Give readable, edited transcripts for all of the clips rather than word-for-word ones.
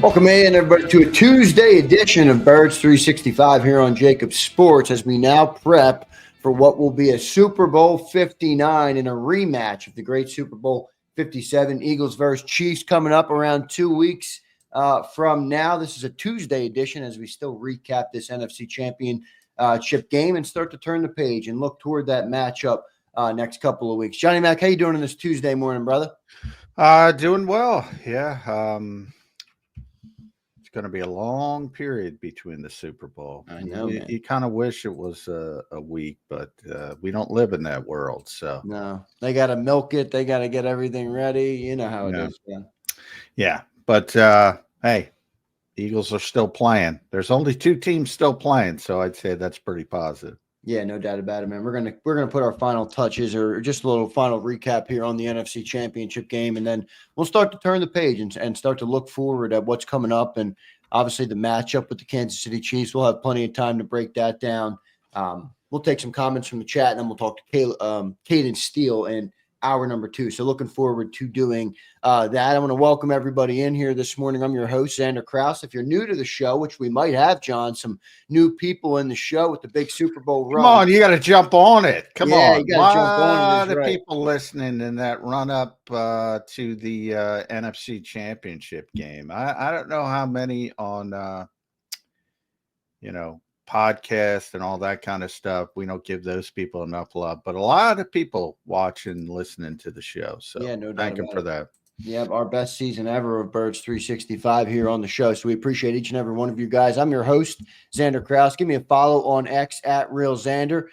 Welcome in, everybody, to a Tuesday edition of Birds 365 here on JAKIB Sports as we now prep for what will be a Super Bowl 59 and a rematch of the great Super Bowl 57, Eagles versus Chiefs, coming up around 2 weeks from now. This is a Tuesday edition as we still recap this NFC Championship game and start to turn the page and look toward that matchup next couple of weeks. Johnny Mac, how you doing on this Tuesday morning, brother? Doing well. Yeah. It's going to be a long period between the Super Bowl. I know, man. You kind of wish it was a week, but we don't live in that world. So no, they got to milk it. They got to get everything ready. You know how it is, man. Yeah. But hey, Eagles are still playing. There's only two teams still playing, so I'd say that's pretty positive. Yeah, no doubt about it, man. We're gonna put our final touches or just a little final recap here on the NFC Championship game, and then we'll start to turn the page and start to look forward at what's coming up, and obviously the matchup with the Kansas City Chiefs. We'll have plenty of time to break that down. We'll take some comments from the chat, and then we'll talk to Caden Steele in hour number 2. So looking forward to doing that. I want to welcome everybody in here this morning. I'm your host, Zander Krause. If you're new to the show, which we might have, John, some new people in the show with the big Super Bowl run. Come on, you got to jump on it. Come on. You got to jump on it. The people listening in that run up to the NFC Championship game. I don't know how many on, podcast and all that kind of stuff. We don't give those people enough love, but a lot of people watching, listening to the show. So yeah, no doubt thank them for that. Yeah, our best season ever of Birds 365 here on the show. So we appreciate each and every one of you guys. I'm your host, Zander Krause. Give me a follow on X at RealZander.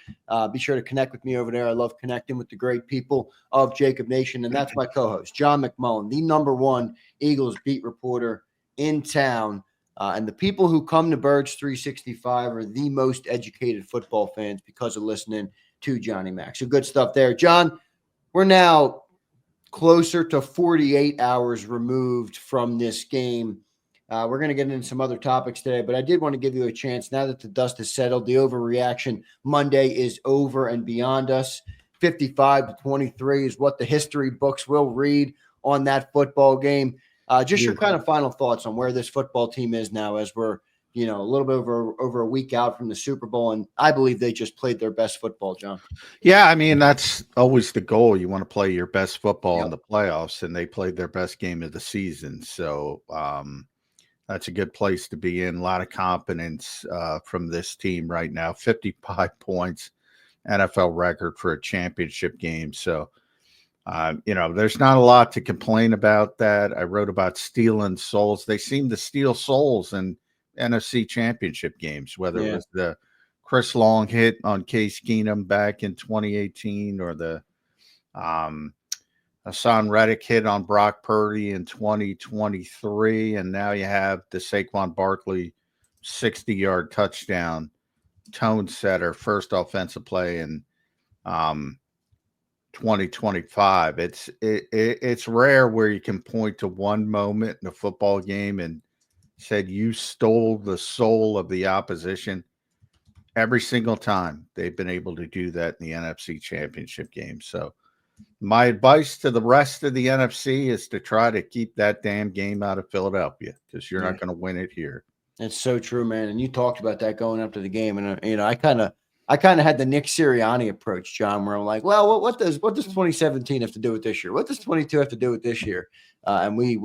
Be sure to connect with me over there. I love connecting with the great people of JAKIB Nation. And that's my co-host, John McMullen, the #1 Eagles beat reporter in town. And the people who come to Birds 365 are the most educated football fans because of listening to Johnny Mac. So good stuff there. John, we're now closer to 48 hours removed from this game. We're going to get into some other topics today, but I did want to give you a chance now that the dust has settled. The overreaction Monday is over and beyond us. 55-23 is what the history books will read on that football game. Just your kind of final thoughts on where this football team is now as we're, a little bit over a week out from the Super Bowl. And I believe they just played their best football, John. Yeah, I mean, that's always the goal. You want to play your best football in the playoffs, and they played their best game of the season. So that's a good place to be in. A lot of confidence from this team right now. 55 points, NFL record for a championship game. So, there's not a lot to complain about that. I wrote about stealing souls. They seem to steal souls in NFC Championship games, whether it was the Chris Long hit on Case Keenum back in 2018 or the Hassan Reddick hit on Brock Purdy in 2023. And now you have the Saquon Barkley 60-yard touchdown tone setter, first offensive play in 2025. It's rare where you can point to one moment in a football game and said you stole the soul of the opposition. Every single time they've been able to do that in the NFC Championship game. So my advice to the rest of the NFC is to try to keep that damn game out of Philadelphia because you're not going to win it here. It's so true, man. And you talked about that going up to the game. And, I kind of had the Nick Sirianni approach, John, where I'm like, well, what does 2017 have to do with this year? What does 22 have to do with this year? And we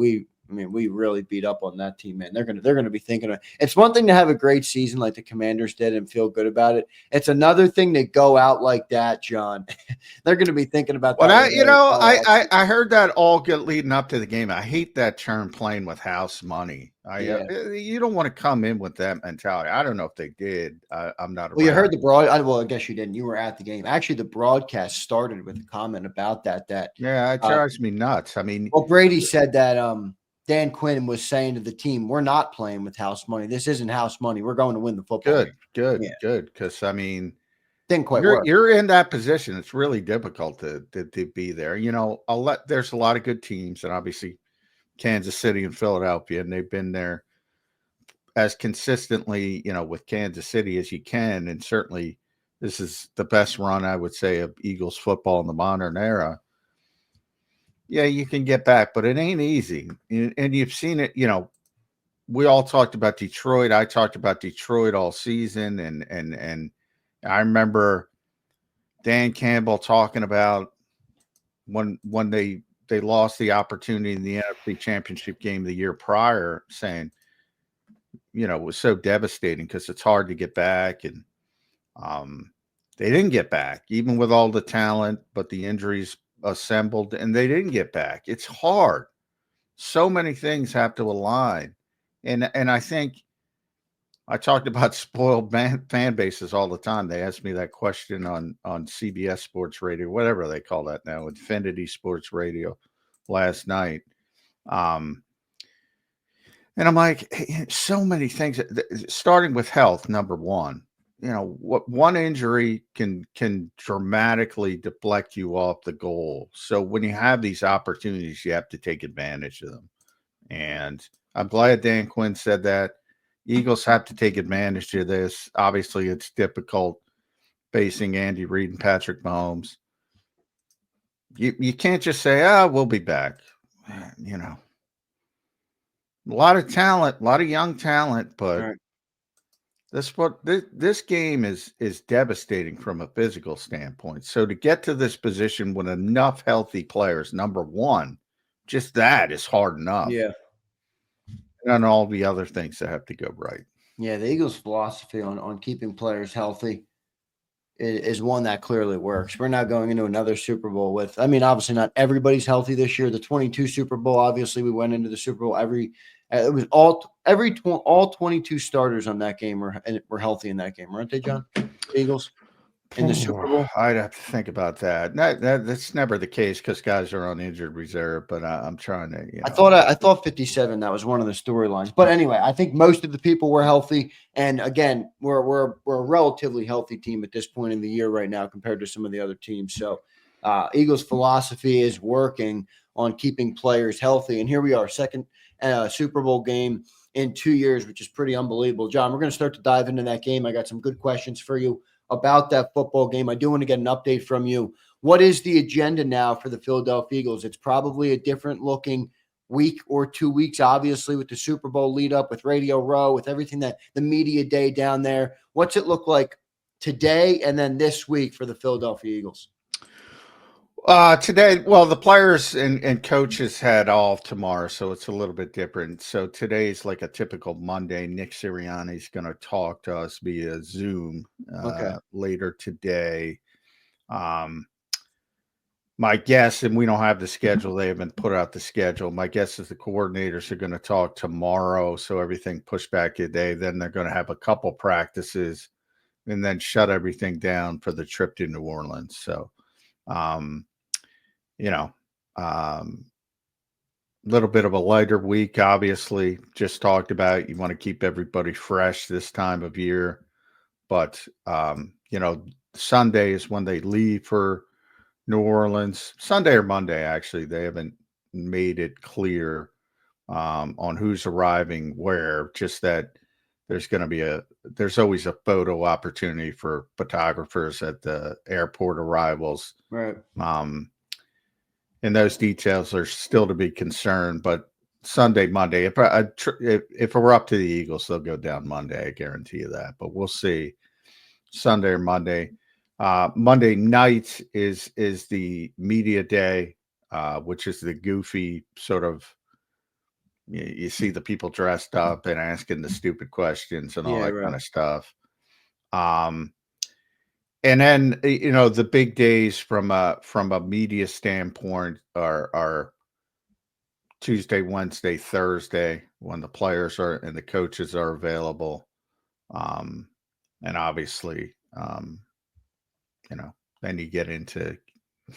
really beat up on that team, man. They're gonna be thinking of it. It's one thing to have a great season like the Commanders did and feel good about it. It's another thing to go out like that, John. They're gonna be thinking about that. I heard that all leading up to the game. I hate that term, playing with house money. You don't want to come in with that mentality. I don't know if they did. I'm not. Well, you heard the I guess you didn't. You were at the game. Actually, the broadcast started with a comment about that. It drives me nuts. I mean, well, Brady said that Dan Quinn was saying to the team, "We're not playing with house money. This isn't house money. We're going to win the football." Good. Because I mean, didn't quite work. You're in that position. It's really difficult to be there. There's a lot of good teams, and obviously Kansas City and Philadelphia, and they've been there as consistently, with Kansas City as you can. And certainly this is the best run, I would say, of Eagles football in the modern era. Yeah, you can get back, but it ain't easy. And you've seen it, we all talked about Detroit. I talked about Detroit all season, and I remember Dan Campbell talking about when they lost the opportunity in the NFC Championship game the year prior, saying, it was so devastating because it's hard to get back, and they didn't get back, even with all the talent, but the injuries assembled, and they didn't get back. It's hard. So many things have to align, and I think I talked about spoiled fan bases all the time. They asked me that question on CBS Sports Radio, whatever they call that now, Infinity Sports Radio, last night. And I'm like, hey, so many things, starting with health, number one. What one injury can dramatically deflect you off the goal. So when you have these opportunities, you have to take advantage of them. And I'm glad Dan Quinn said that. Eagles have to take advantage of this. Obviously, it's difficult facing Andy Reid and Patrick Mahomes. You can't just say, we'll be back. A lot of talent, a lot of young talent, but Right. this game is devastating from a physical standpoint. So to get to this position with enough healthy players, number one, just that is hard enough. Yeah. And all the other things that have to go right. Yeah, the Eagles' philosophy on keeping players healthy is one that clearly works. We're not going into another Super Bowl with, obviously not everybody's healthy this year. The 22 Super Bowl, obviously we went into the Super Bowl all 22 starters on that game were healthy in that game, weren't they, John? The Eagles in the Super Bowl. I'd have to think about that. That's never the case because guys are on injured reserve. But I'm trying to. I thought 57. That was one of the storylines. But anyway, I think most of the people were healthy. And again, we're a relatively healthy team at this point in the year right now compared to some of the other teams. So Eagles' philosophy is working on keeping players healthy. And here we are, second Super Bowl game in 2 years, which is pretty unbelievable. John, we're going to start to dive into that game. I got some good questions for you about that football game. I do want to get an update from you. What is the agenda now for the Philadelphia Eagles? It's probably a different looking week or 2 weeks, obviously, with the Super Bowl lead up, with Radio Row, with everything that the media day down there. What's it look like today and then this week for the Philadelphia Eagles? Today, well, the players and coaches had off tomorrow, so it's a little bit different. So today's like a typical Monday. Nick Sirianni's going to talk to us via Zoom later today. My guess, and we don't have the schedule, they haven't put out the schedule. My guess is the coordinators are going to talk tomorrow, so everything pushed back a day. Then they're going to have a couple practices and then shut everything down for the trip to New Orleans. So, little bit of a lighter week, obviously. Just talked about, you want to keep everybody fresh this time of year. But, Sunday is when they leave for New Orleans. Sunday or Monday, actually. They haven't made it clear on who's arriving where, just that there's always a photo opportunity for photographers at the airport arrivals. Right. And those details are still to be concerned, but Sunday, Monday, if it were up to the Eagles, they'll go down Monday. I guarantee you that, but we'll see. Sunday or Monday. Monday night is the media day, which is the goofy sort of, you see the people dressed up and asking the stupid questions and all that kind of stuff. And then, the big days from a media standpoint are Tuesday, Wednesday, Thursday, when the players are and the coaches are available. And obviously, then you get into,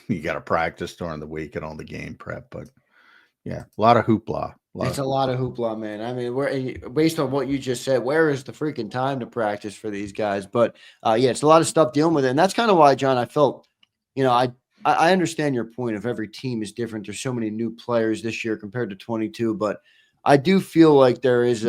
you got to practice during the week and all the game prep. But yeah, a lot of hoopla. It's a lot of hoopla, man. We're based on what you just said, where is the freaking time to practice for these guys? But it's a lot of stuff dealing with it. And that's kind of why, John, I felt, I understand your point of every team is different. There's so many new players this year compared to 22, but I do feel like there is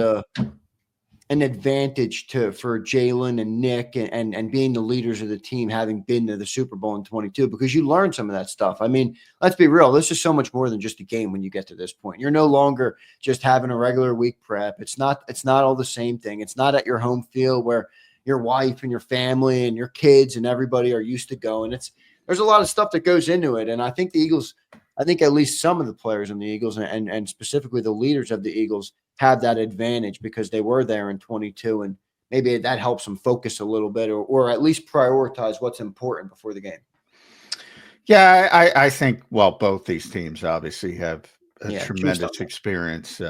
an advantage for Jalen and Nick and being the leaders of the team, having been to the Super Bowl in 22, because you learn some of that stuff. I mean, let's be real. This is so much more than just a game when you get to this point. You're no longer just having a regular week prep. It's not all the same thing. It's not at your home field where your wife and your family and your kids and everybody are used to going. There's a lot of stuff that goes into it. And I think the Eagles, I think at least some of the players in the Eagles and specifically the leaders of the Eagles have that advantage because they were there in 22, and maybe that helps them focus a little bit or at least prioritize what's important before the game. Yeah, I think, well, both these teams obviously have a tremendous experience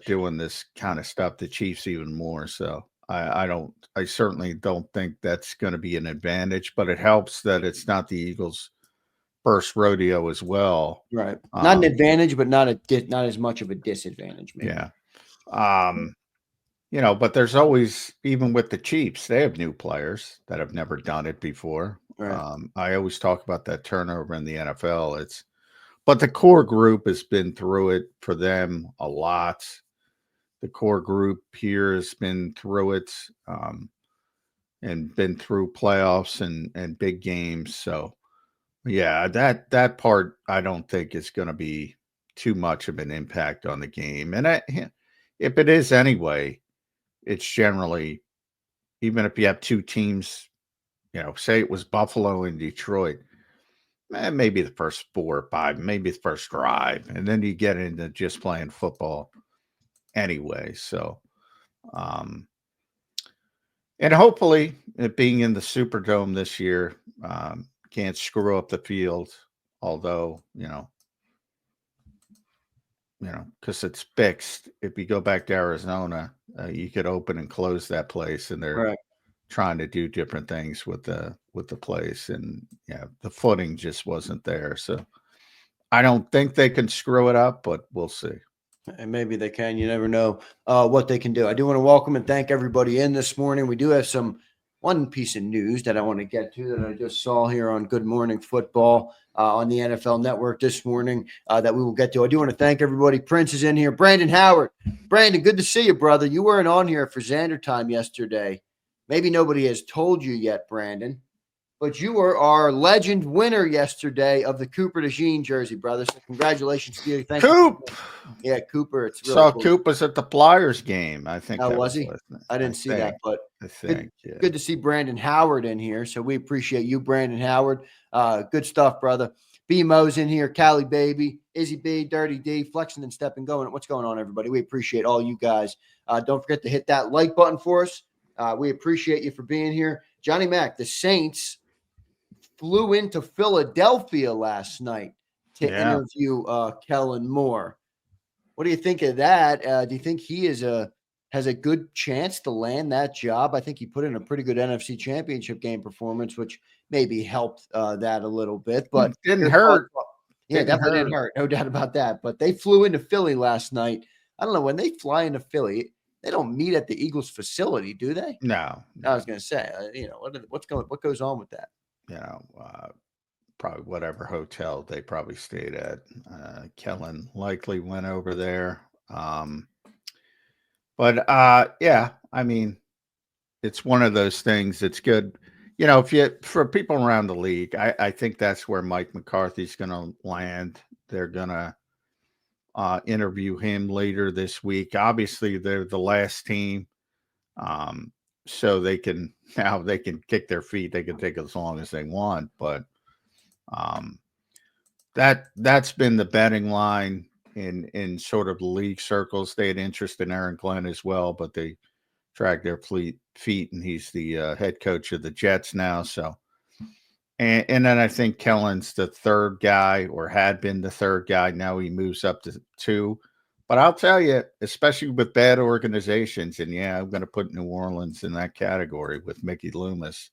doing this kind of stuff. The Chiefs even more. So I certainly don't think that's going to be an advantage, but it helps that it's not the Eagles' first rodeo as well. Right. Not an advantage, but not as much of a disadvantage. Maybe. Yeah. But there's always, even with the Chiefs, they have new players that have never done it before. Right. I always talk about that turnover in the NFL. But the core group has been through it for them a lot. The core group here has been through it and been through playoffs and big games. So, yeah, that part I don't think is going to be too much of an impact on the game. And if it is anyway, it's generally, even if you have two teams, say it was Buffalo and Detroit, maybe the first 4 or 5, maybe the first drive, and then you get into just playing football anyway. So, and hopefully it being in the Superdome this year, can't screw up the field, although, because it's fixed. If you go back to Arizona, you could open and close that place, and they're trying to do different things with the place, and the footing just wasn't there. So I don't think they can screw it up, but we'll see. And maybe they can. You never know what they can do. I do want to welcome and thank everybody in this morning. We do have one piece of news that I want to get to that I just saw here on Good Morning Football on the NFL Network this morning that we will get to. I do want to thank everybody. Prince is in here. Brandon Howard. Brandon, good to see you, brother. You weren't on here for Zander time yesterday. Maybe nobody has told you yet, Brandon, but you were our legend winner yesterday of the Cooper DeJean jersey, brother. So congratulations to you. Thank you. Yeah, Cooper. It's really cool. Coop was at the Flyers game. I think. Oh, was he? I didn't see that, but I think good to see Brandon Howard in here. So we appreciate you, Brandon Howard. Good stuff, brother. B-Mo's in here. Callie Baby, Izzy B, Dirty D, flexing and stepping going. What's going on, everybody? We appreciate all you guys. Don't forget to hit that like button for us. We appreciate you for being here. Johnny Mac, the Saints flew into Philadelphia last night to interview Kellen Moore. What do you think of that? Do you think he has a good chance to land that job? I think he put in a pretty good NFC Championship game performance, which maybe helped that a little bit. But it didn't hurt. Definitely didn't hurt. No doubt about that. But they flew into Philly last night. I don't know, when they fly into Philly, they don't meet at the Eagles facility, do they? No. I was going to say, what goes on with that? Probably whatever hotel they probably stayed at. Kellen likely went over there. But I mean, it's one of those things that's good. For people around the league, I think that's where Mike McCarthy's going to land. They're going to interview him later this week. Obviously, they're the last team. So they can kick their feet. They can take as long as they want, but that's been the betting line in sort of the league circles. They had interest in Aaron Glenn as well, but they dragged their feet, and he's the head coach of the Jets now. So, and then I think Kellen's the third guy, or had been the third guy. Now he moves up to 2. But I'll tell you, especially with bad organizations, and I'm going to put New Orleans in that category with Mickey Loomis.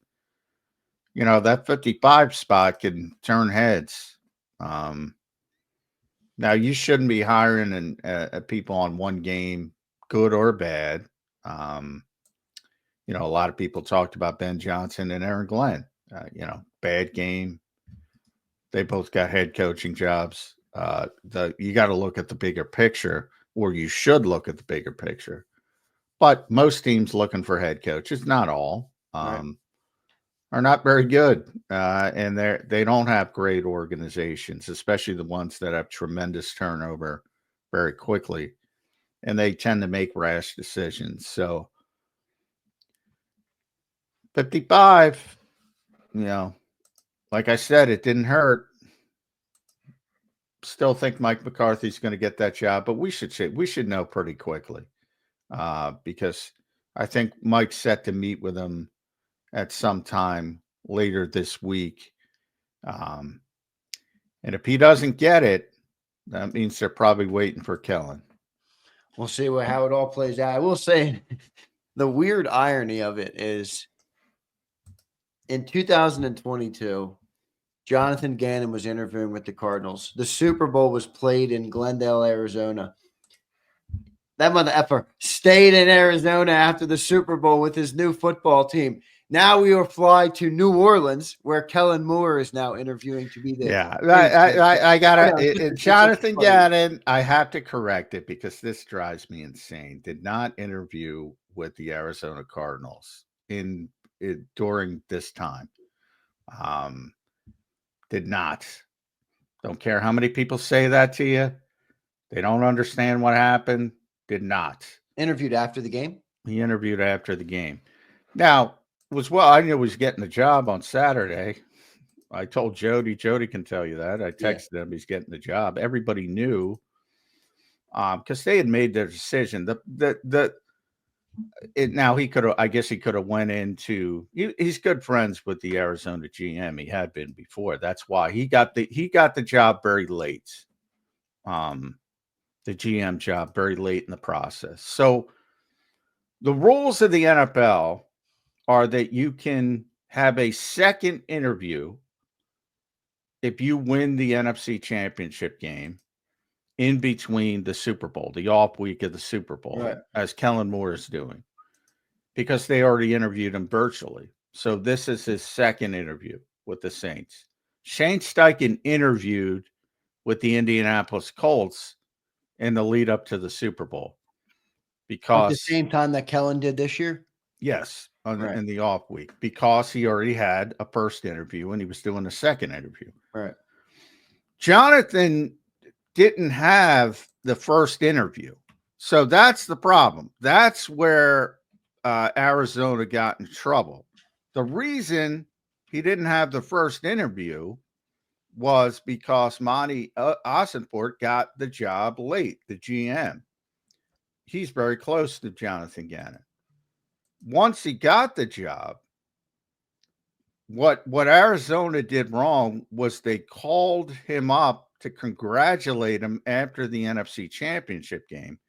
That 55 spot can turn heads. Now, you shouldn't be hiring people on one game, good or bad. A lot of people talked about Ben Johnson and Aaron Glenn. Bad game. They both got head coaching jobs. You got to look at the bigger picture, or you should look at the bigger picture. But most teams looking for head coaches, not all, Right. are not very good, and they don't have great organizations, especially the ones that have tremendous turnover very quickly, and they tend to make rash decisions. So 55, like I said, it didn't hurt. Still think Mike McCarthy's going to get that job, but we should know pretty quickly, because I think Mike's set to meet with him at some time later this week. And if he doesn't get it, that means they're probably waiting for Kellen. We'll see how it all plays out. I will say the weird irony of it is in 2022, Jonathan Gannon was interviewing with the Cardinals. The Super Bowl was played in Glendale, Arizona. That mother effer stayed in Arizona after the Super Bowl with his new football team. Now we will fly to New Orleans, where Kellen Moore is now interviewing to be the. Yeah, I gotta. Jonathan Gannon, I have to correct it because this drives me insane. Did not interview with the Arizona Cardinals during this time. Did not. Don't care how many people say that to you. They don't understand what happened. Did not. Interviewed after the game? He interviewed after the game. Now, I knew he was getting the job on Saturday. I told Jody. Jody can tell you that. I texted him. He's getting the job. Everybody knew because they had made their decision. Now he could have. I guess he could have went into. He's good friends with the Arizona GM. He had been before. That's why he got the job very late. The GM job very late in the process. So the rules of the NFL are that you can have a second interview if you win the NFC Championship game in between the Super Bowl, the off week of the Super Bowl, right, as Kellen Moore is doing, because they already interviewed him virtually. So this is his second interview with the Saints. Shane Steichen interviewed with the Indianapolis Colts in the lead up to the Super Bowl. Because at the same time that Kellen did this year? Yes, in the off week, because he already had a first interview and he was doing a second interview. Right. Jonathan didn't have the first interview. So that's the problem. That's where Arizona got in trouble. The reason he didn't have the first interview was because Monty Ossenfort got the job late, the GM. He's very close to Jonathan Gannon. Once he got the job, what Arizona did wrong was they called him up to congratulate him after the NFC Championship game.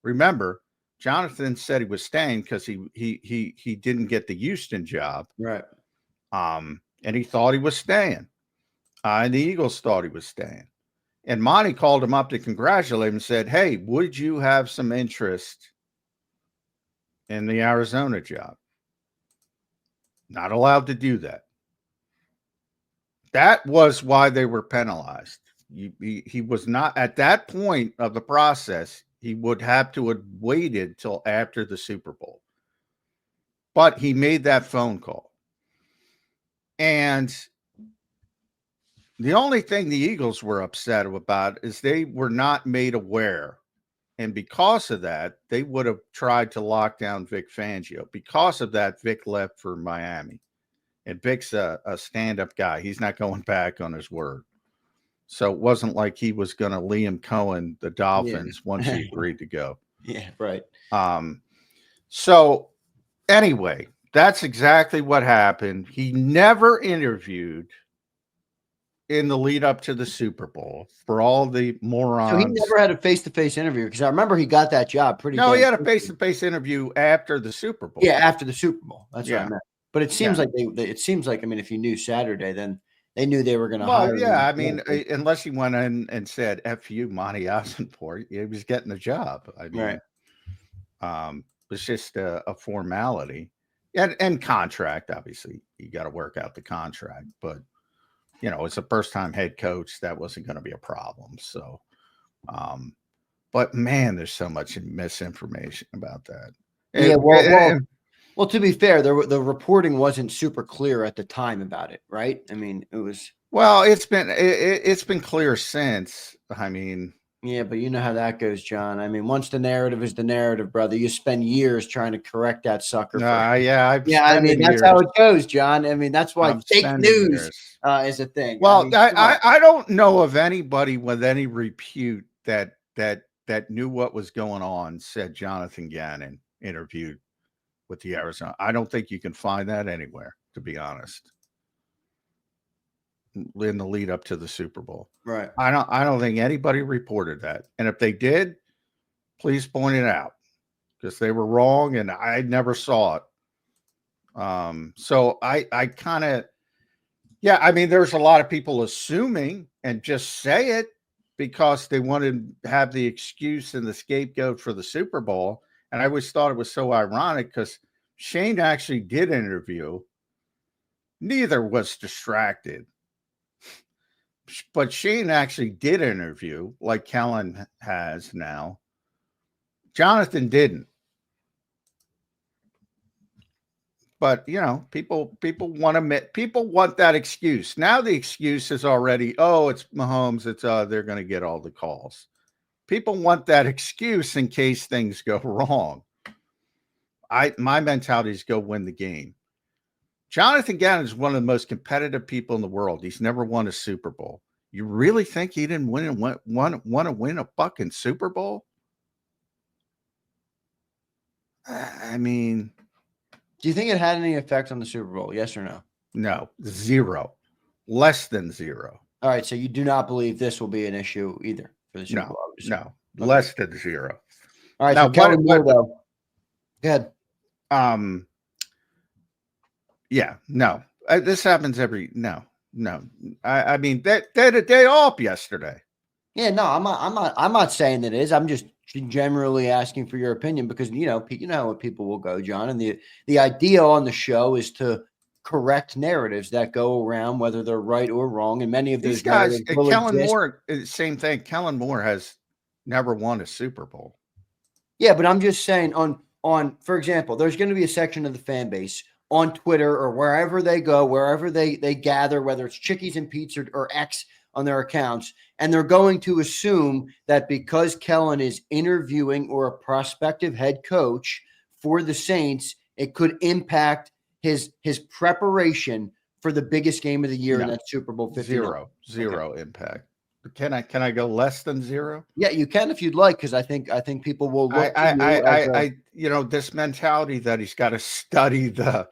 Remember, Jonathan said he was staying because he didn't get the Houston job. Right. And he thought he was staying. And the Eagles thought he was staying. And Monty called him up to congratulate him and said, "Hey, would you have some interest in the Arizona job?" Not allowed to do that. That was why they were penalized. He was not, at that point of the process, he would have to have waited till after the Super Bowl. But he made that phone call. And the only thing the Eagles were upset about is they were not made aware. And because of that, they would have tried to lock down Vic Fangio. Because of that, Vic left for Miami. And Vic's a stand-up guy. He's not going back on his word. So it wasn't like he was going to Liam Cohen the Dolphins once he agreed to go. Yeah, right. So anyway, that's exactly what happened. He never interviewed in the lead up to the Super Bowl for all the morons. So he never had a face-to-face interview, because I remember he got that job pretty. No, he had a face-to-face interview after the Super Bowl. Yeah, after the Super Bowl. That's what I meant. But it seems like it seems like, I mean, if you knew Saturday, then they knew they were going to hire him. Yeah, I mean, unless he went in and said, "F you, Monty Ossenfort," he was getting the job. I mean, it's just a formality. And contract, obviously, you got to work out the contract. But, it's a first-time head coach. That wasn't going to be a problem. So, but, man, there's so much misinformation about that. Yeah, And well, to be fair, the reporting wasn't super clear at the time about it, right? I mean, it was. well, it's been clear since. I mean, Yeah, but you know how that goes, John. I mean, once the narrative is the narrative, brother, you spend years trying to correct that sucker for. yeah, I'm Yeah, I mean, spending that's years. how it goes, John. I mean, that's why I'm fake spending news years. is a thing. I Well, mean, come on. I don't know of anybody with any repute that knew what was going on. Said Jonathan Gannon interviewed with the Arizona. I don't think you can find that anywhere, to be honest. In the lead up to the Super Bowl, Right. I don't think anybody reported that. And if they did, please point it out because they were wrong and I never saw it. So I kind of, yeah, I mean, there's a lot of people assuming and just say it because they wanted to have the excuse and the scapegoat for the Super Bowl. And I always thought it was so ironic because Shane actually did interview. Neither was distracted, but Shane actually did interview like Kellen has now. Jonathan didn't. But you know, people want that excuse. Now the excuse is already, oh, it's Mahomes, it's they're going to get all the calls. People want that excuse in case things go wrong. My mentality is go win the game. Jonathan Gannon is one of the most competitive people in the world. He's never won a Super Bowl. You really think he didn't want to win a fucking Super Bowl? I mean, Do you think it had any effect on the Super Bowl? Yes or no? no, zero, less than zero. All right, so you do not believe this will be an issue either for the Super Bowl? No, Okay. less than zero. All right, Now, so Kellen Moore, though. Go ahead. Yeah, no. This happens no. I mean, they had a day off yesterday. Yeah, no, I'm not saying that it is. I'm just generally asking for your opinion because you know how what people will go, John. And the idea on the show is to correct narratives that go around, whether they're right or wrong. And many of those These guys, narratives will Kellen exist. Moore, same thing. Kellen Moore has never won a Super Bowl. Yeah, but I'm just saying on for example, there's going to be a section of the fan base on Twitter or wherever they go, wherever they gather, whether it's Chickies and Pizza or X on their accounts, and they're going to assume that because Kellen is interviewing or a prospective head coach for the Saints, it could impact his preparation for the biggest game of the year in that Super Bowl 59. Zero impact. Can I go less than zero? Yeah, you can if you'd like, because I think people will look. You know, this mentality that he's got to study the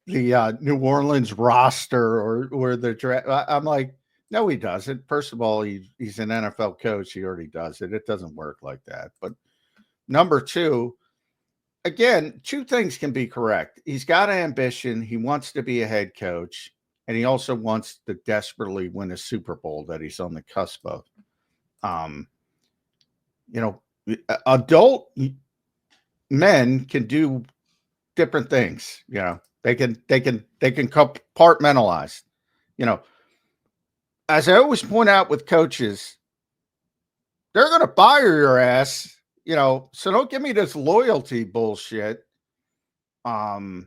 New Orleans roster or the draft. I'm like, no, he doesn't. First of all, he's an NFL coach. He already does it. It doesn't work like that. But number two, again, two things can be correct. He's got ambition. He wants to be a head coach. And he also wants to desperately win a Super Bowl that he's on the cusp of. You know, adult men can do different things. You know, they can compartmentalize. You know, as I always point out with coaches, they're going to fire your ass. You know, so don't give me this loyalty bullshit. You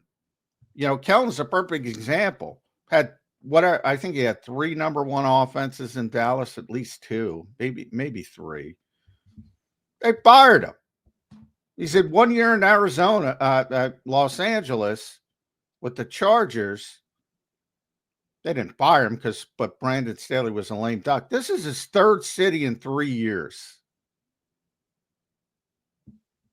know, Kellen's a perfect example. Had I think he had 3 number 1 offenses in Dallas, at least 2, maybe 3. They fired him. He said 1 year in Arizona, Los Angeles, with the Chargers. They didn't fire him but Brandon Staley was a lame duck. This is his 3rd city in 3 years.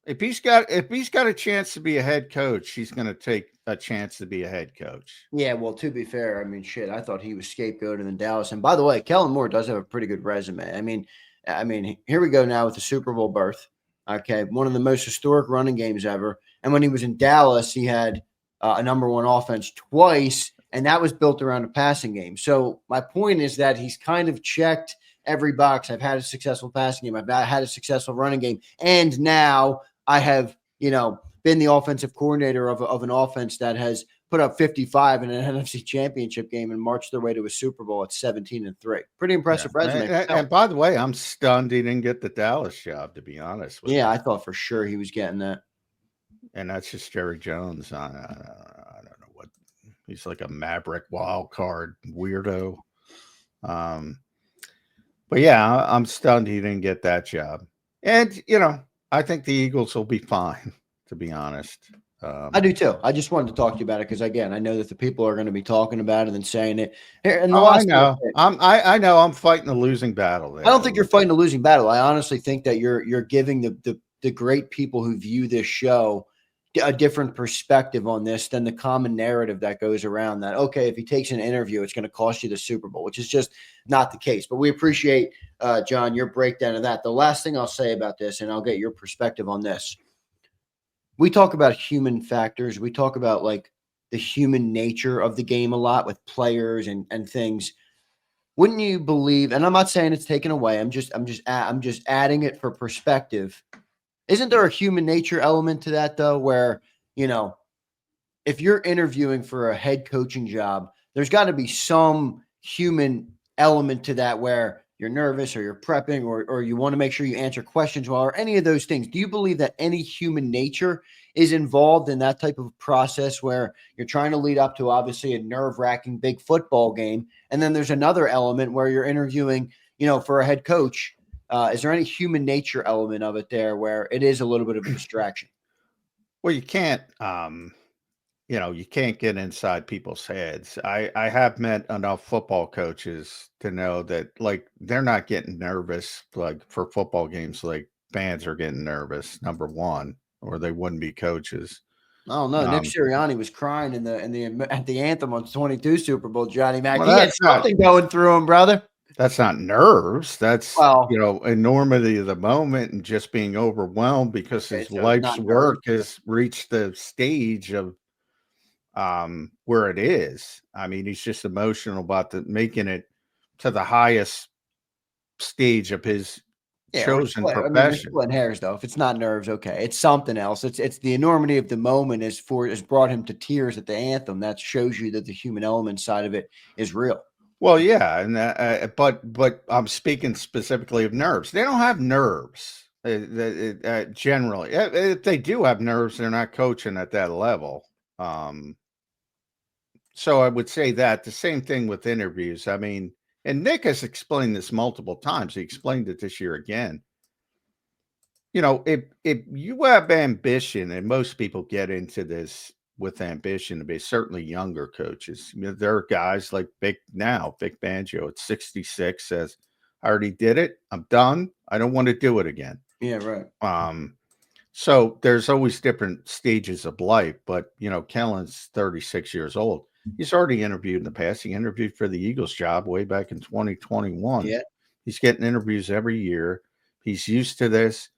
If he's got a chance to be a head coach, he's going to take a chance to be a head coach. Yeah, well, to be fair, I mean, shit, I thought he was scapegoated in Dallas. And by the way, Kellen Moore does have a pretty good resume. I mean, here we go now with the Super Bowl berth. Okay, one of the most historic running games ever. And when he was in Dallas, he had a number 1 offense twice, and that was built around a passing game. So my point is that he's kind of checked every box. I've had a successful passing game. I've had a successful running game, and now I have, been the offensive coordinator of an offense that has put up 55 in an NFC Championship game and marched their way to a Super Bowl at 17-3. Pretty impressive resume. And by the way, I'm stunned he didn't get the Dallas job, to be honest with you. I thought for sure he was getting that. and that's just Jerry Jones. I don't know what he's like, a maverick wild card weirdo. Um, but yeah, I'm stunned he didn't get that job. And I think the Eagles will be fine, to be honest. I do too. I just wanted to talk to you about it because, again, I know that the people are going to be talking about it and saying it. Here, and the Oh, I last thing I'll know. say, I know I'm fighting a losing battle I there don't a think you're little fighting bit. a losing battle. I honestly think that you're giving the great people who view this show a different perspective on this than the common narrative that goes around that, okay, if he takes an interview, it's going to cost you the Super Bowl, which is just not the case. But we appreciate, John, your breakdown of that. The last thing I'll say about this, and I'll get your perspective on this. We talk about human factors. We talk about like the human nature of the game a lot with players and things. Wouldn't you believe? And I'm not saying it's taken away. I'm just adding it for perspective. Isn't there a human nature element to that though, where you know if you're interviewing for a head coaching job, there's got to be some human element to that where you're nervous or you're prepping or you want to make sure you answer questions well or any of those things. Do you believe that any human nature is involved in that type of process where you're trying to lead up to obviously a nerve-wracking big football game, and then there's another element where you're interviewing, for a head coach? Is there any human nature element of it there where it is a little bit of a distraction? Well, you can't. You can't get inside people's heads. I have met enough football coaches to know that, like, they're not getting nervous like for football games like fans are getting nervous, number one, or they wouldn't be coaches. Oh no, Nick Um, Sirianni was crying in the at the anthem on 22 Super Bowl. Johnny Mac, well, he had something going through him, brother. that's not nerves. That's Well, enormity of the moment and just being overwhelmed because okay, his so it's life's not nerves. work has reached the stage of where it is. I mean, he's just emotional about making it to the highest stage of his Yeah, we're chosen split. I mean, we're profession. splitting hairs though. If it's not nerves, okay, it's something else. It's the enormity of the moment has brought him to tears at the anthem. That shows you that the human element side of it is real. Well, yeah, and but I'm speaking specifically of nerves. They don't have nerves generally. If they do have nerves, they're not coaching at that level. Um, so I would say that the same thing with interviews. I mean, and Nick has explained this multiple times. He explained it this year again. If you have ambition, and most people get into this with ambition to be, certainly younger coaches. There are guys like Vic Fangio at 66 says, I already did it. I'm done. I don't want to do it again. Yeah, right. So there's always different stages of life, but Kellen's 36 years old. He's already interviewed in the past. He interviewed for the Eagles job way back in 2021. Yeah, He's getting interviews every year. He's used to this.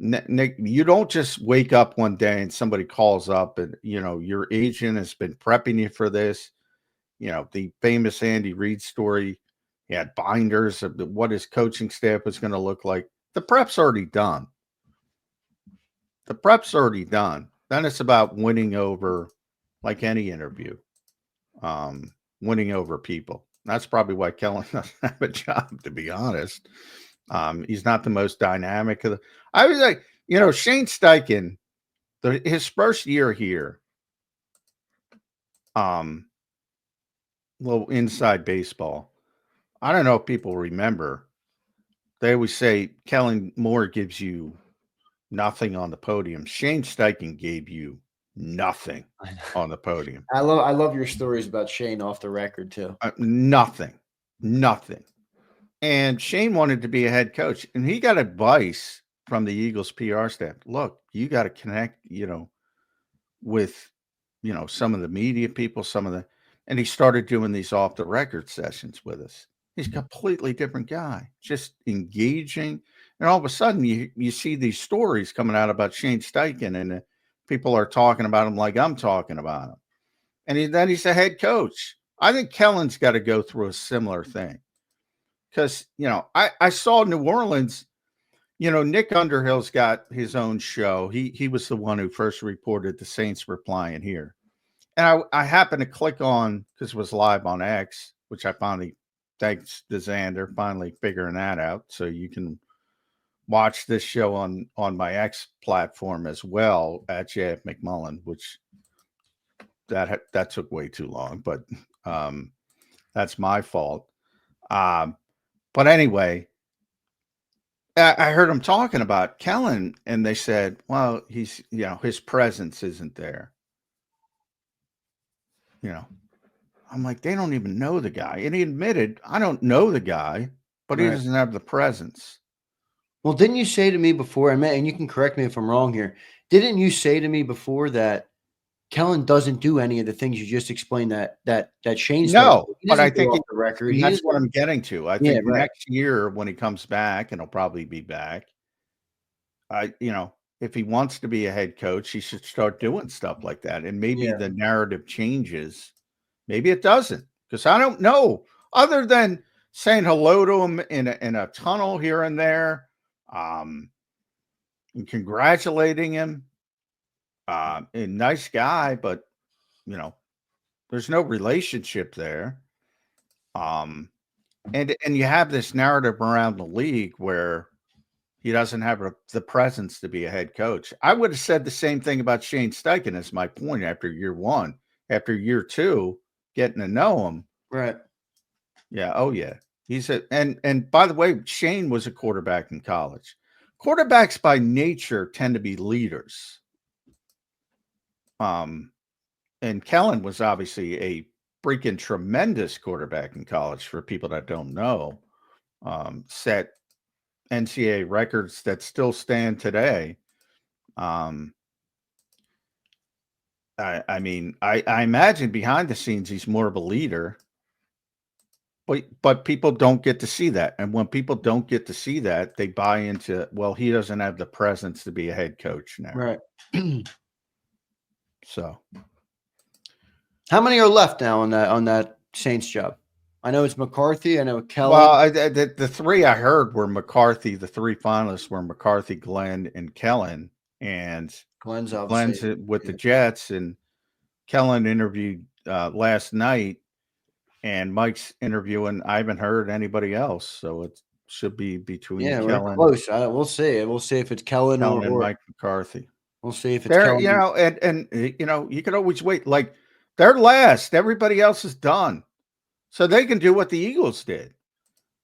Nick, you don't just wake up one day and somebody calls up and your agent has been prepping you for this. The famous Andy Reid story. He had binders of what his coaching staff was going to look like. The prep's already done. The prep's already done. Then it's about winning over, like any interview, winning over people. That's probably why Kellen doesn't have a job, to be honest. He's not the most dynamic of the. I was like, Shane Steichen, his first year here, little inside baseball. I don't know if people remember. They always say Kellen Moore gives you nothing on the podium. Shane Steichen gave you nothing on the podium. I love your stories about Shane off the record too. Nothing. Nothing. And Shane wanted to be a head coach, and he got advice from the Eagles PR staff. Look, you got to connect, with, some of the media people, and he started doing these off the record sessions with us. He's a completely different guy, just engaging. And all of a sudden you see these stories coming out about Shane Steichen, and people are talking about him like I'm talking about him. And then he's a head coach. I think Kellen's got to go through a similar thing. Because, I saw New Orleans, Nick Underhill's got his own show. He was the one who first reported the Saints were flying here. And I happened to click on, because it was live on X, which I finally, thanks to Zander, finally figuring that out. So you can watch this show on my X platform as well at JF McMullen, which that took way too long, but that's my fault. But anyway, I heard them talking about Kellen, and they said, well, he's, his presence isn't there. I'm like, they don't even know the guy. And he admitted, I don't know the guy, but he doesn't have the presence. Well, didn't you say to me before, and you can correct me if I'm wrong here, didn't you say to me before that Kellen doesn't do any of the things you just explained that Shane's No, but I go think off the record. that's what I'm getting to. I think right. next year when he comes back, and he'll probably be back, if he wants to be a head coach, he should start doing stuff like that. And maybe the narrative changes. Maybe it doesn't, because I don't know. Other than saying hello to him in a tunnel here and there, and congratulating him, a nice guy, but there's no relationship there. And you have this narrative around the league where he doesn't have the presence to be a head coach. I would have said the same thing about Shane Steichen as my point after year one. After year two, getting to know him. Right. Yeah. Oh, yeah. And by the way, Shane was a quarterback in college. Quarterbacks by nature tend to be leaders. And Kellen was obviously a freaking tremendous quarterback in college for people that don't know. Set NCAA records that still stand today. I mean, I imagine behind the scenes he's more of a leader, but people don't get to see that. And when people don't get to see that, they buy into, well, he doesn't have the presence to be a head coach now. Right. So how many are left now on that Saints job? I know it's McCarthy. I know Kellen. Well, the three I heard were McCarthy. The three finalists were McCarthy, Glenn, and Kellen. And Glenn's with the Jets, and Kellen interviewed last night, and Mike's interviewing. I haven't heard anybody else, so it should be between Kellen. We're close. We'll see. We'll see if it's Kellen or Mike McCarthy. We'll see if it's Kellen. And you can always wait. Like, they're last. Everybody else is done. So they can do what the Eagles did.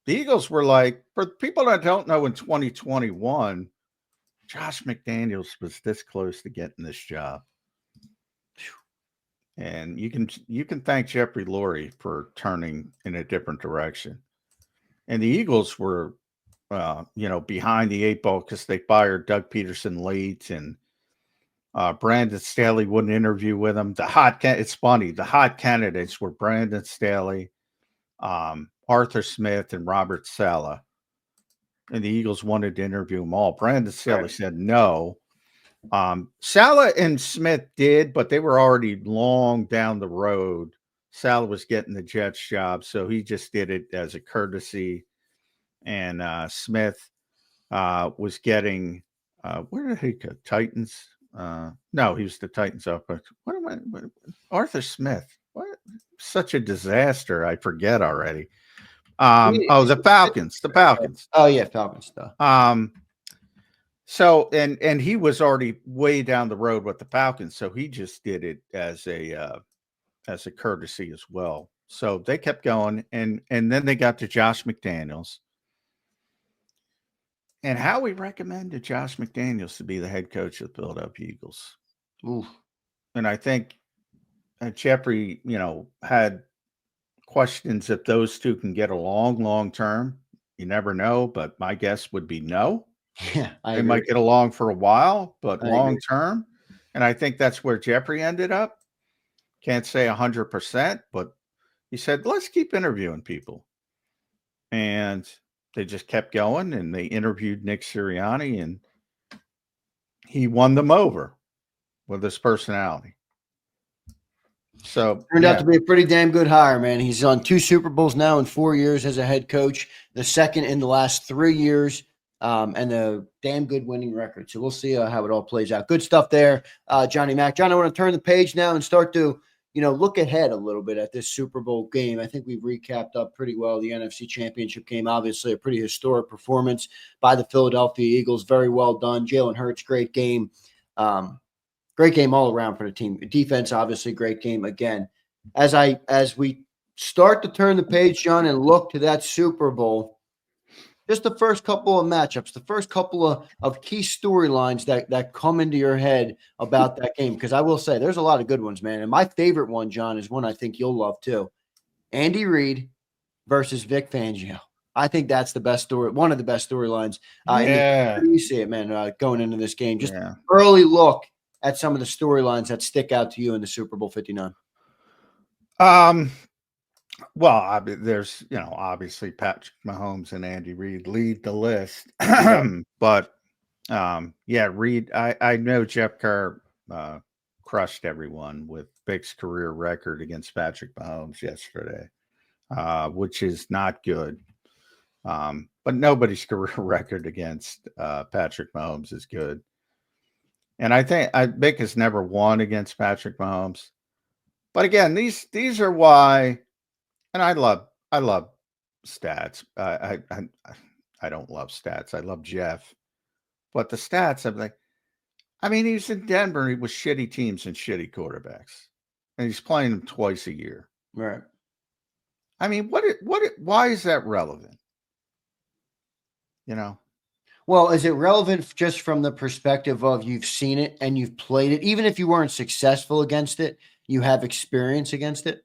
The Eagles were like, for people that don't know, in 2021, Josh McDaniels was this close to getting this job. And you can thank Jeffrey Lurie for turning in a different direction. And the Eagles were, behind the eight ball because they fired Doug Peterson late, and Brandon Staley wouldn't interview with him. It's funny. The hot candidates were Brandon Staley, Arthur Smith, and Robert Saleh. And the Eagles wanted to interview them all. Brandon Staley said no. Saleh and Smith did, but they were already long down the road. Saleh was getting the Jets job, so he just did it as a courtesy. And Smith was getting where did he go? Titans? No, he was the Titans offense. What Arthur Smith? What? Such a disaster. I forget already. The Falcons. The Falcons. Oh yeah, Falcons stuff. So and he was already way down the road with the Falcons, so he just did it as a courtesy as well. So they kept going, and then they got to Josh McDaniels. And Howie recommended Josh McDaniels to be the head coach of the Philadelphia Eagles. Oof. And I think Jeffrey, had questions if those two can get along long term. You never know, but my guess would be no. Yeah, they might get along for a while, but long term. And I think that's where Jeffrey ended up. Can't say 100%, but he said, let's keep interviewing people. And they just kept going, and they interviewed Nick Sirianni, and he won them over with his personality. So turned out to be a pretty damn good hire, man. He's on 2 Super Bowls now in 4 years as a head coach, the second in the last 3 years, and a damn good winning record. So we'll see how it all plays out. Good stuff there, Johnny Mack. John, I want to turn the page now and start to look ahead a little bit at this Super Bowl game. I think we've recapped up pretty well the NFC Championship game. Obviously, a pretty historic performance by the Philadelphia Eagles. Very well done. Jalen Hurts, great game. Great game all around for the team. Defense, obviously, great game again. As we start to turn the page, John, and look to that Super Bowl, just the first couple of matchups, the first couple of key storylines that come into your head about that game. Because I will say there's a lot of good ones, man. And my favorite one, John, is one I think you'll love too. Andy Reid versus Vic Fangio. I think that's the best story, one of the best storylines. Yeah. How do you see it, man, going into this game? Just early look at some of the storylines that stick out to you in the Super Bowl 59. Well, there's, obviously Patrick Mahomes and Andy Reid lead the list. But, Reid, I know Jeff Kerr crushed everyone with Vic's career record against Patrick Mahomes yesterday, which is not good. But nobody's career record against Patrick Mahomes is good. And I think Vic has never won against Patrick Mahomes. But again, these are why. And I love stats. I don't love stats. I love Jeff, but the stats. He was in Denver. He was shitty teams and shitty quarterbacks, and he's playing them twice a year. Right. Why is that relevant? Well, is it relevant just from the perspective of you've seen it and you've played it, even if you weren't successful against it, you have experience against it?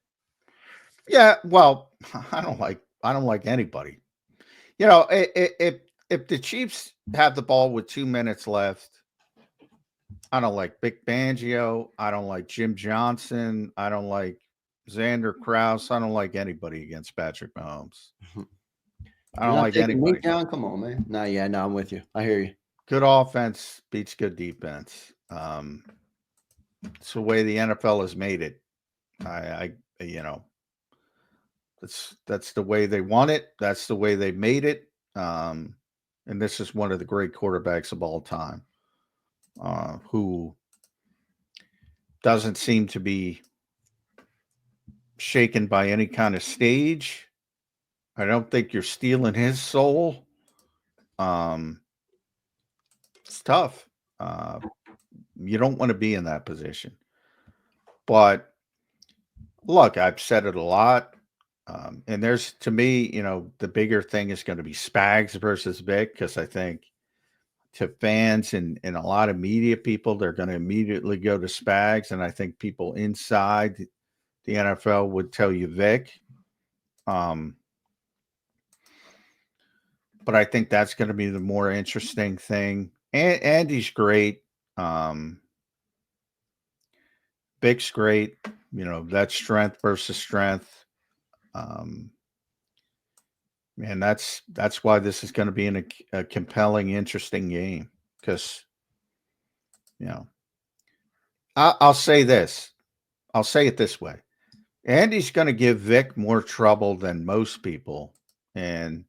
Yeah, well, I don't like anybody. If the Chiefs have the ball with 2 minutes left, I don't like Vic Fangio. I don't like Jim Johnson. I don't like Zander, Krause. I don't like anybody against Patrick Mahomes. I don't like anybody. Down? Come on, man. No, I'm with you. I hear you. Good offense beats good defense. It's the way the NFL has made it. That's the way they want it. That's the way they made it. And this is one of the great quarterbacks of all time, who doesn't seem to be shaken by any kind of stage. I don't think you're stealing his soul. It's tough. You don't want to be in that position. But look, I've said it a lot. And there's, to me, the bigger thing is going to be Spags versus Vic, because I think to fans and a lot of media people, they're going to immediately go to Spags. And I think people inside the NFL would tell you Vic. But I think that's going to be the more interesting thing. And Andy's great. Vic's great. That's strength versus strength. And that's why this is going to be a compelling, interesting game. Because, I'll say this. I'll say it this way. Andy's going to give Vic more trouble than most people, and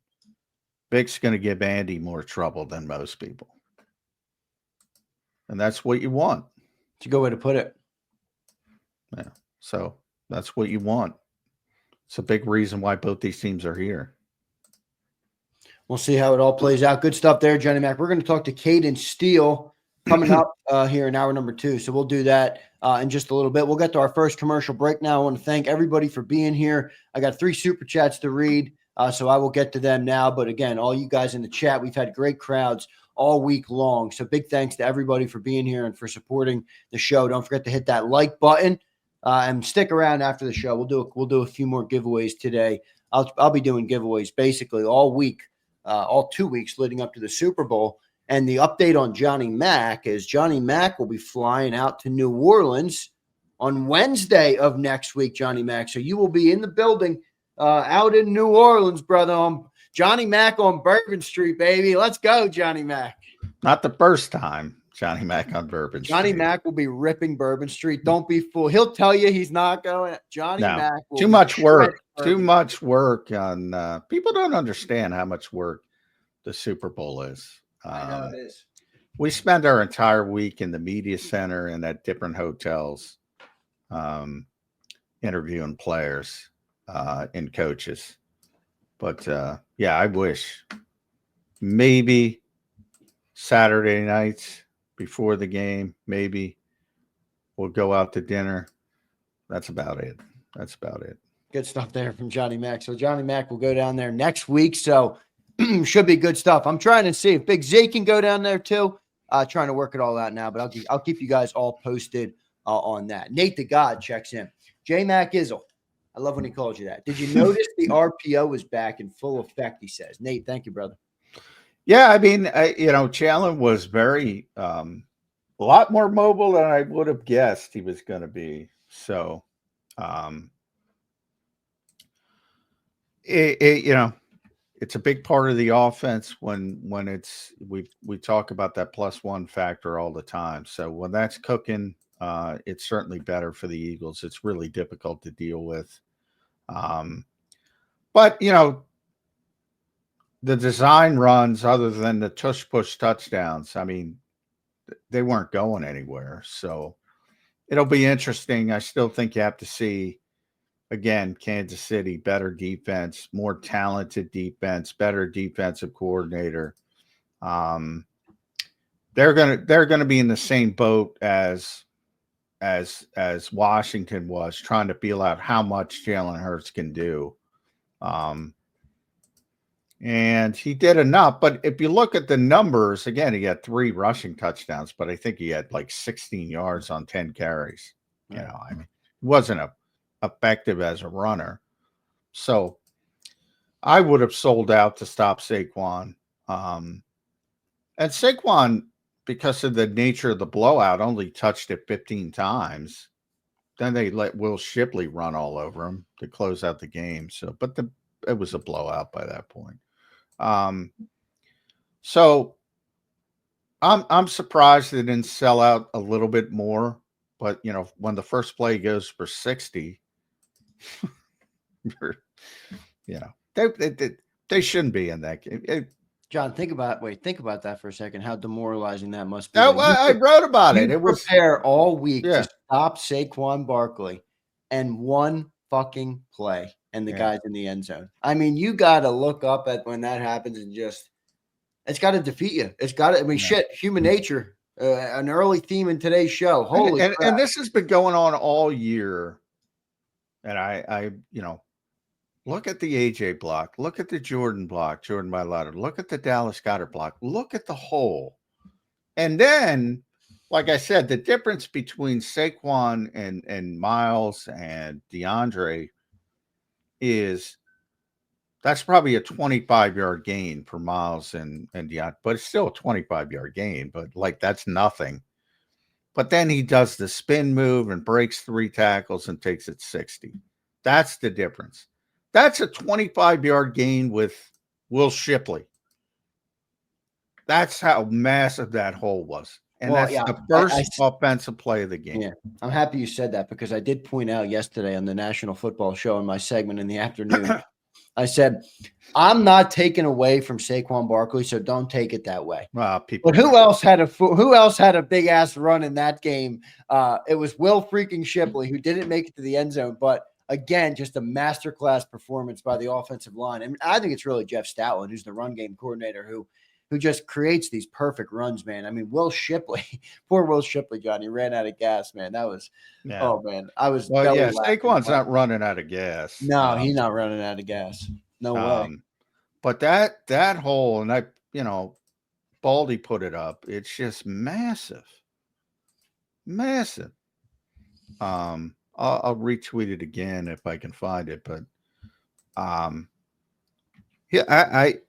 Vic's going to give Andy more trouble than most people. And that's what you want. It's a good way to put it. Yeah. So that's what you want. It's a big reason why both these teams are here. We'll see how it all plays out. Good stuff there, Johnny Mac. We're going to talk to Caden Steele coming up here in hour number 2. So we'll do that in just a little bit. We'll get to our first commercial break now. I want to thank everybody for being here. I got 3 super chats to read, so I will get to them now. But again, all you guys in the chat, we've had great crowds all week long. So big thanks to everybody for being here and for supporting the show. Don't forget to hit that like button and stick around after the show. We'll do a few more giveaways today. I'll be doing giveaways basically all week, all 2 weeks leading up to the Super Bowl. And the update on Johnny Mac is Johnny Mac will be flying out to New Orleans on Wednesday of next week, Johnny Mac. So you will be in the building out in New Orleans, brother. Johnny Mac on Bourbon Street, baby. Let's go, Johnny Mac. Not the first time Johnny Mac on Bourbon Street. Johnny Mac will be ripping Bourbon Street. Don't be fooled. He'll tell you he's not going. Johnny Mac will too much work. Too much work on people don't understand how much work the Super Bowl is. I know it is. We spend our entire week in the media center and at different hotels. interviewing players and coaches. But yeah, I wish maybe Saturday nights before the game, maybe we'll go out to dinner. That's about it. That's about it. Good stuff there from Johnny Mac. So Johnny Mac will go down there next week. So should be good stuff. I'm trying to see if Big Z can go down there too. Trying to work it all out now, but I'll keep you guys all posted on that. Nate the God checks in. J Mac Izzle. I love when he calls you that. Did you notice the RPO was back in full effect? He says. Nate, thank you, brother. Yeah, I mean, Challen was very a lot more mobile than I would have guessed he was going to be. So, it's a big part of the offense when it's we talk about that +1 factor all the time. So when that's cooking, it's certainly better for the Eagles. It's really difficult to deal with. But the design runs, other than the tush push touchdowns, I mean, they weren't going anywhere. So it'll be interesting. I still think you have to see, again, Kansas City, better defense, more talented defense, better defensive coordinator. They're gonna be in the same boat as Washington was, trying to feel out how much Jalen Hurts can do. And he did enough. But if you look at the numbers, again, he had 3 rushing touchdowns, but I think he had like 16 yards on 10 carries. I mean, he wasn't effective as a runner. So I would have sold out to stop Saquon. And Saquon, because of the nature of the blowout, only touched it 15 times. Then they let Will Shipley run all over him to close out the game. So, but it was a blowout by that point. So I'm surprised they didn't sell out a little bit more. But when the first play goes for 60, they shouldn't be in that game. John, think about that for a second. How demoralizing that must be. I wrote about it. It was prepare all week to stop Saquon Barkley, and one fucking play, and the guy's in the end zone. I mean, you got to look up at when that happens and it's got to defeat you. It's got to. I mean, shit, human nature. An early theme in today's show. Holy crap. And this has been going on all year. And I look at the AJ block, look at the Jordan block, Jordan Mailata, look at the Dallas Goedert block, look at the hole. And then, like I said, the difference between Saquon and Miles and DeAndre is that's probably a 25-yard gain for Miles and DeAndre, but it's still a 25-yard gain, but like that's nothing. But then he does the spin move and breaks 3 tackles and takes it 60. That's the difference. That's a 25-yard gain with Will Shipley. That's how massive that hole was. And that's the first offensive play of the game. Yeah, I'm happy you said that because I did point out yesterday on the National Football Show in my segment in the afternoon, I said, I'm not taking away from Saquon Barkley, so don't take it that way. But who else had a big ass run in that game? It was Will freaking Shipley, who didn't make it to the end zone, but again, just a masterclass performance by the offensive line. And I think it's really Jeff Stoutland, who's the run game coordinator, who just creates these perfect runs, man. I mean, Will Shipley, poor Will Shipley, John, he ran out of gas, man. That was, oh, man. I was. Well, yeah, Saquon's not running out of gas. No, he's not running out of gas. No way. But that hole, and Baldy put it up. It's just massive. Massive. I'll retweet it again if I can find it, but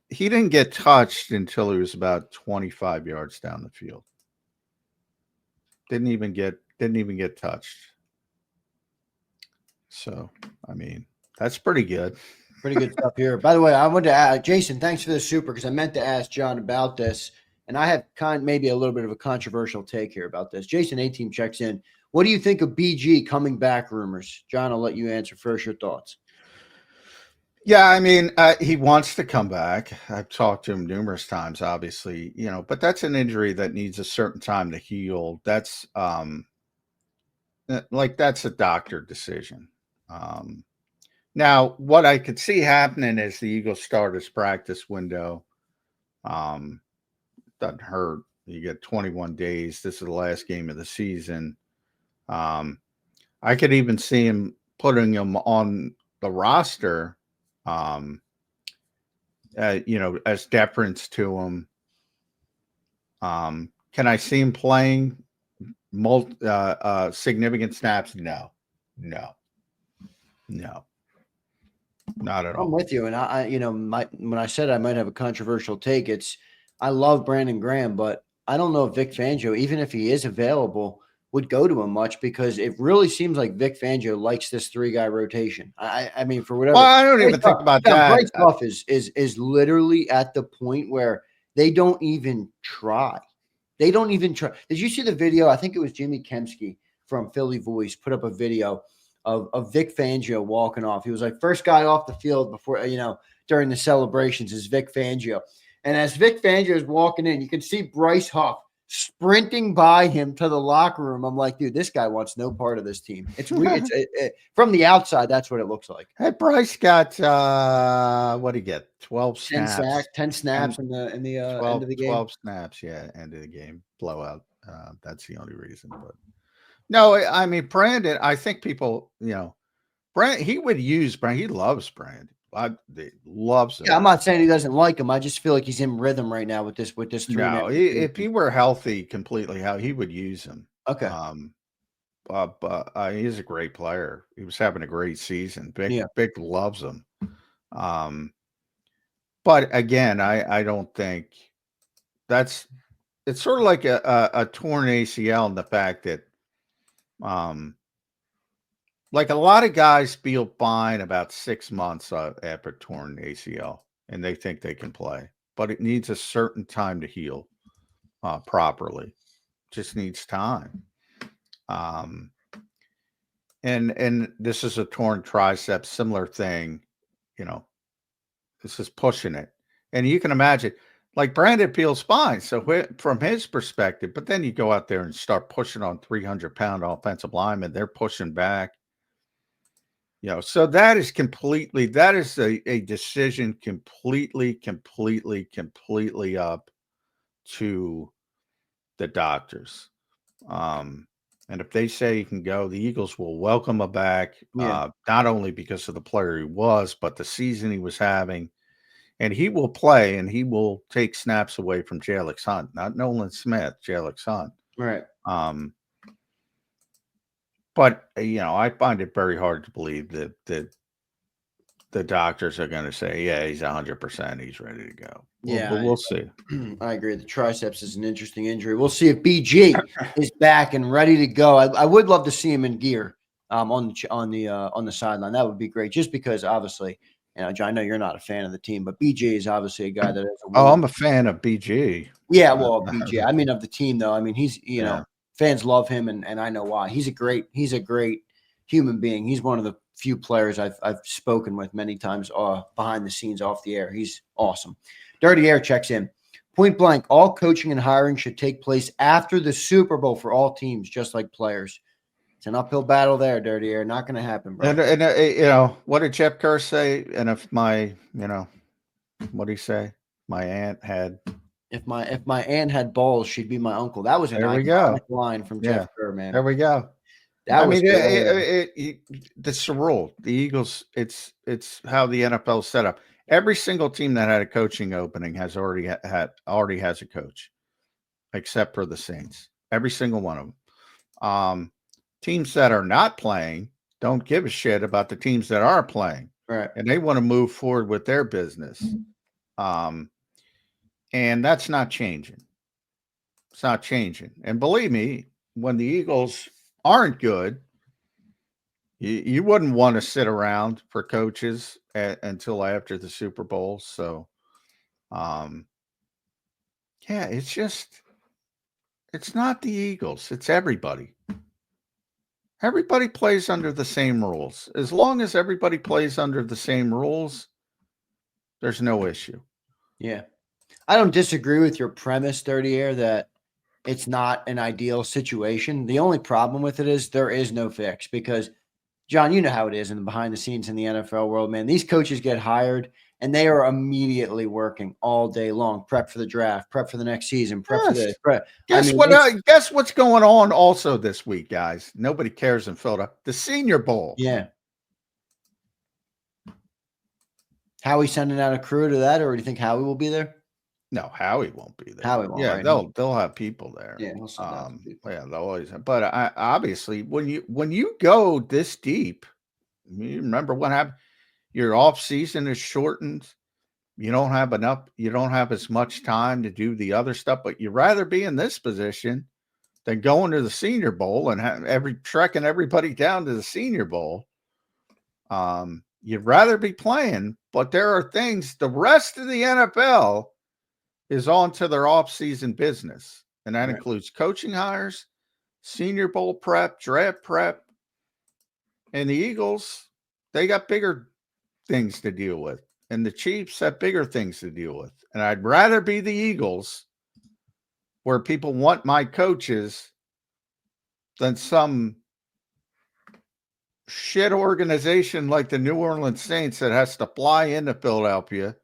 he didn't get touched until he was about 25 yards down the field. Didn't even get touched. So, I mean, that's pretty good. Pretty good stuff here. By the way, I wanted to ask Jason, thanks for the super, because I meant to ask John about this, and I have maybe a little bit of a controversial take here about this. Jason A-Team checks in. What do you think of BG coming back rumors? John, I'll let you answer first. Your thoughts. Yeah, I mean, he wants to come back. I've talked to him numerous times, obviously, but that's an injury that needs a certain time to heal. That's that's a doctor decision. Now, what I could see happening is the Eagles start his practice window. Doesn't hurt. You get 21 days. This is the last game of the season. I could even see him putting him on the roster, as deference to him. Can I see him playing significant snaps? No, not at all. I'm with you. And when I said I might have a controversial take, I love Brandon Graham, but I don't know if Vic Fangio, even if he is available, would go to him much, because it really seems like Vic Fangio likes this 3-guy rotation. I mean, for whatever. Well, I don't even think about that. Bryce Huff is literally at the point where they don't even try. They don't even try. Did you see the video? I think it was Jimmy Kempski from Philly Voice put up a video of Vic Fangio walking off. He was like, first guy off the field before, during the celebrations is Vic Fangio. And as Vic Fangio is walking in, you can see Bryce Huff sprinting by him to the locker room. I'm like, dude, this guy wants no part of this team. It's weird. From the outside, that's what it looks like. Hey, Bryce got what did he get? 12 snaps. 10 snaps in the end of the game. 12 snaps, yeah, end of the game. Blowout. That's the only reason. But no, I mean, Brandon, I think people, Brandon, he would use Brandon. He loves Brandon. He loves him. Yeah, I'm not saying he doesn't like him. I just feel like he's in rhythm right now with this. No, if he were healthy completely, how he would use him. Okay. But he's a great player. He was having a great season. Big loves him. But again, I don't think it's sort of like a torn ACL in the fact that, like a lot of guys feel fine about 6 months after torn ACL, and they think they can play, but it needs a certain time to heal properly. Just needs time. And this is a torn tricep, similar thing. This is pushing it, and you can imagine. Like Brandon feels fine, so from his perspective, but then you go out there and start pushing on 300-pound offensive linemen. They're pushing back. So that is a decision completely up to the doctors. And if they say he can go, the Eagles will welcome him back, not only because of the player he was, but the season he was having. And he will play, and he will take snaps away from Jalix Hunt, not Nolan Smith, Jalix Hunt. Right. But, I find it very hard to believe that the doctors are going to say, yeah, he's 100%. He's ready to go. But we'll see. I agree. The triceps is an interesting injury. We'll see if BG is back and ready to go. I would love to see him in gear on the sideline. That would be great, just because obviously, John, I know you're not a fan of the team, but BG is obviously a guy that has I'm a fan of BG. Yeah, well, BG. I mean, of the team, though. I mean, he's, fans love him, and I know why. He's a great human being. He's one of the few players I've spoken with many times behind the scenes, off the air. He's awesome. Dirty Air checks in. Point blank, all coaching and hiring should take place after the Super Bowl for all teams, just like players. It's an uphill battle there, Dirty Air. Not going to happen, bro. And what did Jeff Kerr say? And if what did he say? My aunt had. If my aunt had balls, she'd be my uncle. That was an iconic line from Jeff Kerr, man. There we go. That's the rule. The Eagles, it's how the NFL is set up. Every single team that had a coaching opening already has a coach, except for the Saints. Every single one of them. Teams that are not playing don't give a shit about the teams that are playing. Right. And they want to move forward with their business. And that's not changing. It's not changing. And believe me, when the Eagles aren't good, you wouldn't want to sit around for coaches until after the Super Bowl. So, it's not the Eagles. It's everybody. Everybody plays under the same rules. As long as everybody plays under the same rules, there's no issue. Yeah. I don't disagree with your premise, Dirty Air, that it's not an ideal situation. The only problem with it is there is no fix, because John, you know how it is in the behind the scenes in the NFL world, man. These coaches get hired and they are immediately working all day long. Prep for the draft, prep for the next season, prep for this. Prep. Guess what? Guess what's going on also this week, guys? Nobody cares in Philadelphia. The Senior Bowl. Yeah. Howie sending out a crew to that, or do you think Howie will be there? No, Howie won't be there. Howie won't. Yeah, right? they'll have people there. Yeah, he'll send out people. Yeah, they'll always have. But obviously, when you go this deep, you remember what happened. Your off season is shortened. You don't have enough. You don't have as much time to do the other stuff. But you'd rather be in this position than going to the Senior Bowl and trekking everybody down to the Senior Bowl. You'd rather be playing, but there are things. The rest of the NFL is on to their off-season business, and that includes coaching hires, Senior Bowl prep, draft prep, and the Eagles, they got bigger things to deal with, and the Chiefs have bigger things to deal with. And I'd rather be the Eagles, where people want my coaches, than some shit organization like the New Orleans Saints that has to fly into Philadelphia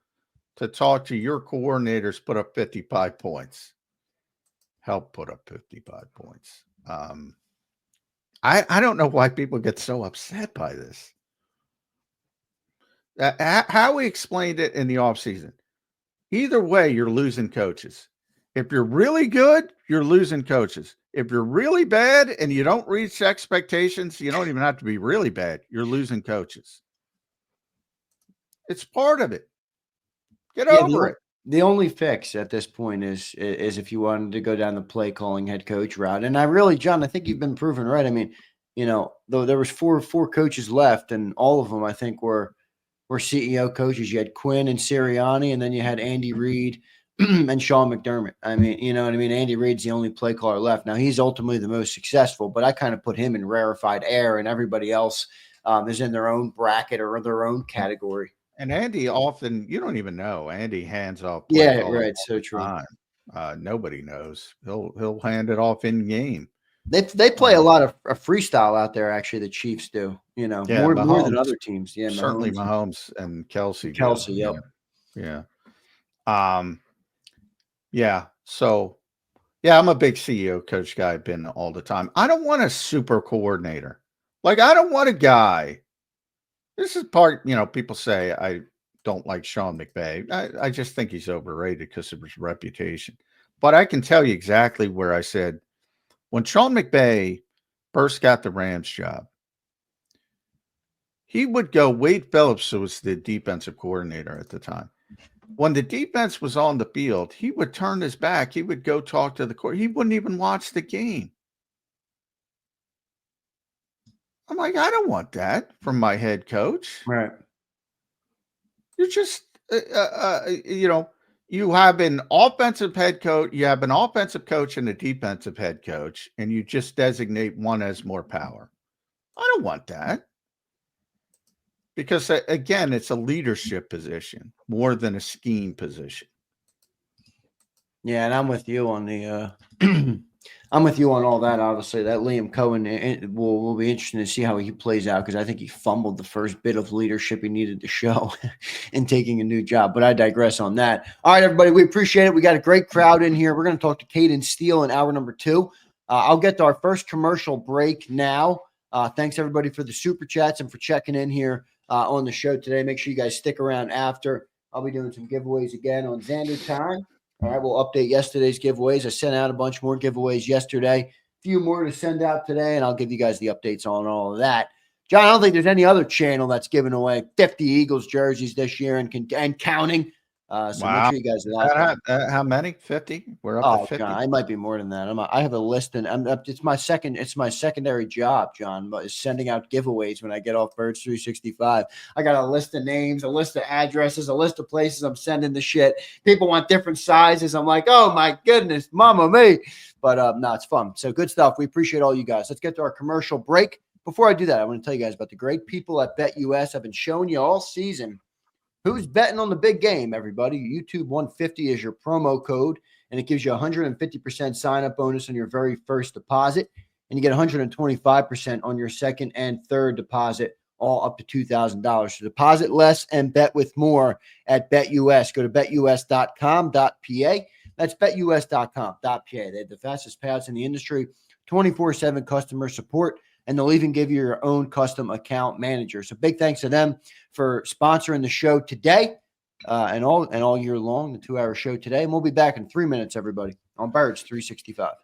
to talk to your coordinators, put up 55 points. Help put up 55 points. I don't know why people get so upset by this. How we explained it in the offseason. Either way, you're losing coaches. If you're really good, you're losing coaches. If you're really bad and you don't reach expectations, you don't even have to be really bad. You're losing coaches. It's part of it. Get over it. The only fix at this point is if you wanted to go down the play calling head coach route. And I really, John, I think you've been proven right. I mean, though there was four coaches left, and all of them I think were CEO coaches. You had Quinn and Sirianni, and then you had Andy Reid and Sean McDermott. I mean, you know what I mean? Andy Reid's the only play caller left. Now he's ultimately the most successful, but I kind of put him in rarefied air, and everybody else is in their own bracket or their own category. And Andy often, you don't even know. Andy hands off. Yeah, right. So true. Nobody knows. He'll hand it off in game. They play a lot of freestyle out there. Actually, the Chiefs do. More than other teams. Yeah, certainly Mahomes and Kelsey. Yep. Yeah. Yeah. So, yeah, I'm a big CEO coach guy. I've been all the time. I don't want a super coordinator. Like, I don't want a guy. This is part, people say I don't like Sean McVay. I just think he's overrated because of his reputation. But I can tell you exactly where I said, when Sean McVay first got the Rams job, he would go, Wade Phillips was the defensive coordinator at the time. When the defense was on the field, he would turn his back. He would go talk to the court. He wouldn't even watch the game. I'm like, I don't want that from my head coach. Right. You're just, you have an offensive head coach, you have an offensive coach and a defensive head coach, and you just designate one as more power. I don't want that. Because, again, it's a leadership position more than a scheme position. Yeah, and I'm with you on the I'm with you on all that. Obviously, that Liam Cohen will be interesting to see how he plays out, because I think he fumbled the first bit of leadership he needed to show in taking a new job. But I digress on that. All right, everybody, we appreciate it. We got a great crowd in here. We're going to talk to Caden Steele in hour number 2. I'll get to our first commercial break now. Thanks, everybody, for the super chats and for checking in here on the show today. Make sure you guys stick around after. I'll be doing some giveaways again on Zander time. All right, we'll update yesterday's giveaways. I sent out a bunch more giveaways yesterday, a few more to send out today, and I'll give you guys the updates on all of that. John, I don't think there's any other channel that's giving away 50 Eagles jerseys this year and counting. So wow. Make sure you guys how many? 50? We're up to 50. John, I might be more than that. I have a list, and it's my secondary job, John, is sending out giveaways when I get off Birds 365. I got a list of names, a list of addresses, a list of places I'm sending the shit. People want different sizes. I'm like, oh my goodness, mama me. But no, it's fun. So good stuff. We appreciate all you guys. Let's get to our commercial break. Before I do that, I want to tell you guys about the great people at BetUS. I've been showing you all season who's betting on the big game, everybody. YouTube 150 is your promo code, and it gives you a 150% sign-up bonus on your very first deposit. and you get 125% on your second and third deposit, all up to $2,000. So deposit less and bet with more at BetUS. Go to betus.com.pa. That's betus.com.pa. They have the fastest payouts in the industry, 24/7 customer support, and they'll even give you your own custom account manager. So big thanks to them for sponsoring the show today and all year long, the 2-hour show today. And we'll be back in 3 minutes, everybody, on Birds 365.